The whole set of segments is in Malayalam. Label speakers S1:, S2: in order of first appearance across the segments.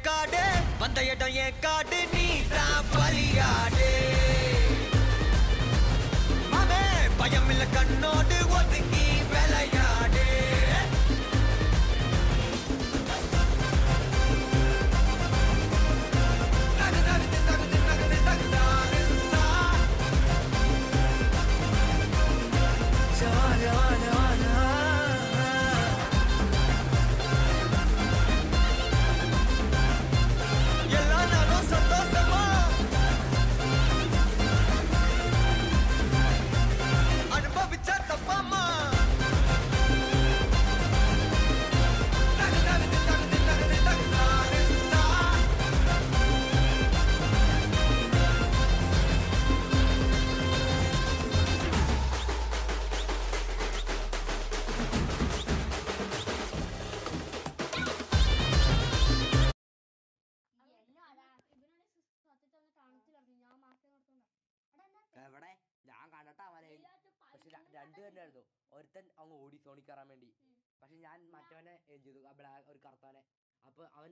S1: காடு வந்த இடம் என் காடு நீ தான் பலியாடு மாமே பயம் இல்ல கண்ணோடு ஒதுங்கி விளையாடு
S2: എവിടെ ഞാൻ കണ്ടിട്ടാ അവനെ പക്ഷെ രണ്ടുപേരുണ്ടായിരുന്നു. ഒരുത്തൻ അങ്ങ് ഓടി സോണി കയറാൻ വേണ്ടി. പക്ഷെ ഞാൻ മറ്റവനെ ഏം ചെയ്തു, ഒരു കറുത്തവനെ. അപ്പൊ അവൻ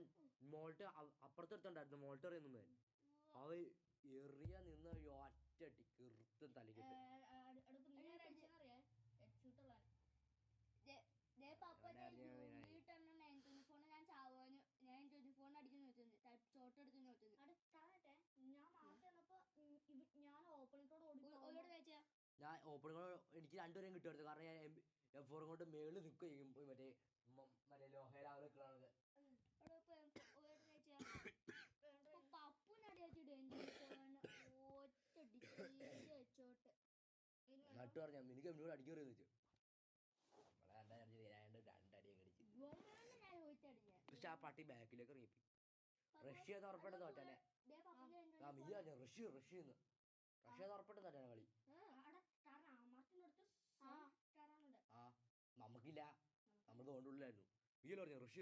S2: മോൾട്ട് അപ്പുറത്തെടുത്തുണ്ടായിരുന്നു, മോൾട്ട് എറിയുന്നു. അവൻ എറിയ നിന്ന് ഒറ്റടി കീർത്തും തലക്കിട്ട്. ഞാൻ ഓപ്പണിങ്ങോട് എനിക്ക് രണ്ടുപേരെയും കിട്ടുമായിരുന്നു. കാരണം ഞാൻ M4 കൊണ്ട് മേളിൽ നിൽക്കുകയും മറ്റേ ലോഹയിലാവ് നിൽക്കണത്. നട്ടു പറഞ്ഞ എനിക്ക് എന്നോട് അടിക്കാൻ ചോദിച്ചു. പക്ഷെ ആ പട്ടി ബാക്കിലേക്ക് ഇറങ്ങിപ്പോയി. റഷ്യ ഉറപ്പായിട്ട് തോറ്റാനെ. നീ പറഞ്ഞ റഷ്യ ഉറപ്പായിട്ട് തോറ്റാനെ കളി. നമുക്കില്ല, നമ്മൾ തോണ്ടുള്ളിലായിരുന്നു. നീ പറഞ്ഞ റഷ്യ